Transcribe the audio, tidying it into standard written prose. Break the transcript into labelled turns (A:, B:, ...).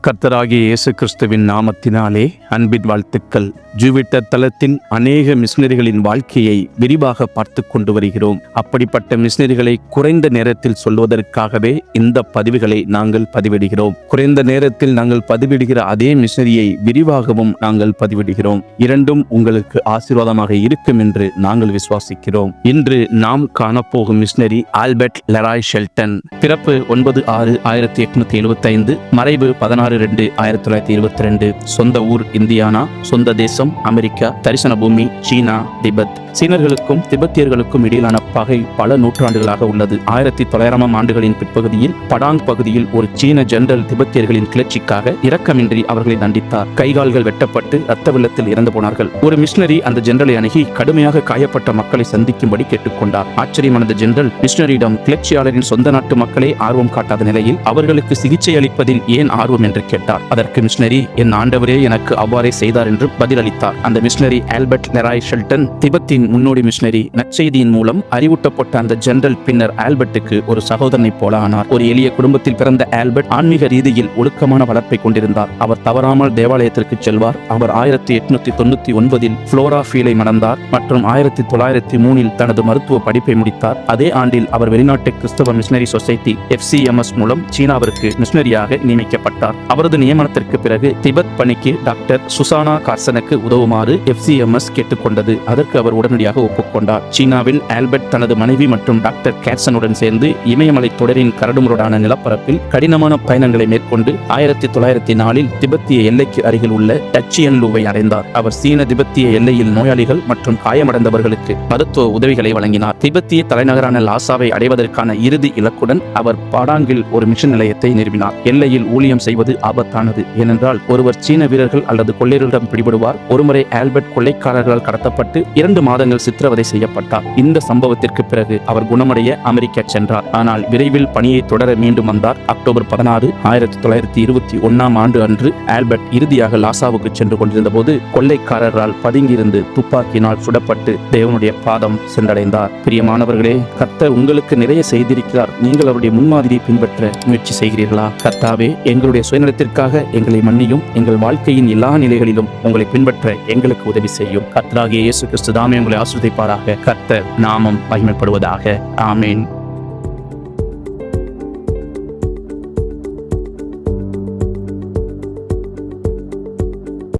A: கர்த்தராகிய இயேசு கிறிஸ்துவின் நாமத்தினாலே அன்பின் வாழ்த்துக்கள். ஜூவிட்டர் தளத்தின் அநேக மிஷனரிகளின் வாழ்க்கையை விரிவாக பார்த்து கொண்டு வருகிறோம். அப்படிப்பட்ட மிஷனரிகளை குறைந்த நேரத்தில் சொல்வதற்காகவே இந்த பதிவுகளை நாங்கள் பதிவிடுகிறோம். குறைந்த நேரத்தில் நாங்கள் பதிவிடுகிற அதே மிஷனரியை விரிவாகவும் நாங்கள் பதிவிடுகிறோம். இரண்டும் உங்களுக்கு ஆசீர்வாதமாக இருக்கும் என்று நாங்கள் விசுவாசிக்கிறோம். இன்று நாம் காணப்போகும் மிஷனரி ஆல்பர்ட் லெராய் ஷெல்டன். பிறப்பு 9/6/1875, மறைவு 16/2/1922. சொந்த ஊர் இந்தியானா, சொந்த தேசம் அமெரிக்கா, தரிசன பூமி சீனா, திபெத். சீனர்களுக்கும் திபெத்தியர்களுக்கும் இடையிலான பகை பல நூற்றாண்டுகளாக உள்ளது. 1900 ஆண்டுகளின் பிற்பகுதியில் படாங் பகுதியில் ஒரு சீன ஜெனரல் திபெத்தியர்களின் கிளர்ச்சிக்காக இரக்கமின்றி அவர்களை தண்டித்தார். கைகால்கள் வெட்டப்பட்டு இரத்த வெள்ளத்தில் இறந்து போனார்கள். ஒரு மிஷனரி அந்த ஜெனரலை அணுகி கடுமையாக காயப்பட்ட மக்களை சந்திக்கும்படி கேட்டுக்கொண்டார். ஆச்சரியமானது ஜெனரல் மிஷனரியிடம் கிளர்ச்சியாளரின் சொந்த நாட்டு மக்களே ஆர்வம் காட்டாத நிலையில் அவர்களுக்கு சிகிச்சை அளிப்பதில் ஏன் ஆர்வம் என்று கேட்டார். அதற்கு மிஷனரி, என் ஆண்டவரே எனக்கு அவ்வாறே செய்தார் என்று பதிலளித்தார். அந்த மிஷனரி ஆல்பர்ட் லெராய் ஷெல்டன், திபெத்தின் முன்னோடி மிஷனரி. நற்செய்தியின் மூலம் அறிவூட்டப்பட்ட அந்த ஜெனரல் பின்னர் ஆல்பர்ட்டுக்கு ஒரு சகோதரனை போல ஆனார். ஒரு எளிய குடும்பத்தில் பிறந்த ஆல்பர்ட் ஆன்மீக ரீதியில் ஒழுக்கமான வளர்ப்பை கொண்டிருந்தார். அவர் தவறாமல் தேவாலயத்திற்கு செல்வார். அவர் 1899 புளோரா ஃபீலை மணந்தார் மற்றும் 1903 தனது மருத்துவ படிப்பை முடித்தார். அதே ஆண்டில் அவர் வெளிநாட்டு கிறிஸ்தவ மிஷனரி சொசைட்டி FCMS மூலம் சீனாவிற்கு மிஷனரியாக நியமிக்கப்பட்டார். அவரது நியமனத்திற்கு பிறகு திபெத் பணிக்கு டாக்டர் சுசானா கார்சனுக்கு உதவுமாறு FCMS கேட்டுக்கொண்டது. அதற்கு அவர் உடனடியாக ஒப்புக்கொண்டார். சீனாவில் ஆல்பர்ட் தனது மனைவி மற்றும் டாக்டர் கேட்சனுடன் சேர்ந்து இமயமலை தொடரின் கரடுமுரடான நிலப்பரப்பில் கடினமான பயணங்களை மேற்கொண்டு 1904 திபெத்திய எல்லைக்கு அருகில் உள்ள டச்சியன்லூவை அடைந்தார். அவர் சீன திபெத்திய எல்லையில் நோயாளிகள் மற்றும் காயமடைந்தவர்களுக்கு மருத்துவ உதவிகளை வழங்கினார். திபெத்திய தலைநகரான லாசாவை அடைவதற்கான இறுதி இலக்குடன் அவர் பாடாங்கில் ஒரு மிஷன் நிலையத்தை நிறுவினார். எல்லையில் ஊழியம் செய்வது ஆபத்தானது. ஏனென்றால் ஒருவர் சீன வீரர்கள் அல்லது கொள்ளையர்களிடம் பிடிபடுவார். ஒருமுறை ஆல்பர்ட் கொள்ளைக்காரர்களால் கடத்தப்பட்டு 2 மாதங்கள் சித்திரவதை செய்யப்பட்டார். இந்த சம்பவத்திற்கு பிறகு அவர் குணமடைய அமெரிக்கா சென்றார். ஆனால் விரைவில் பணியை தொடர மீண்டும் வந்தார். அக்டோபர் 16, 1921 ஆண்டு அன்று ஆல்பர்ட் இறுதியாக லாசாவுக்கு சென்று கொண்டிருந்த போது கொள்ளைக்காரர்களால் பதுங்கியிருந்து துப்பாக்கியினால் சுடப்பட்டு தேவனுடைய பாதம் சென்றடைந்தார். பிரியமானவர்களே, கர்த்தர் உங்களுக்கு நிறைய செய்திருக்கிறார். நீங்கள் அவருடைய முன்மாதிரியை பின்பற்ற முயற்சி செய்கிறீர்களா? கர்த்தாவே, எங்களுடைய சுயநலத்திற்காக எங்களை மன்னியும். எங்கள் வாழ்க்கையின் எல்லா நிலைகளிலும் உங்களை பின்பற்ற எங்களுக்கு உதவி செய்யும். கர்த்தராகிய இயேசு கிறிஸ்து தாமே உங்களை ஆசீர்வதிப்பாராக. கர்த்தர் நாமம் மகிமைப்படுவதாக. ஆமென்.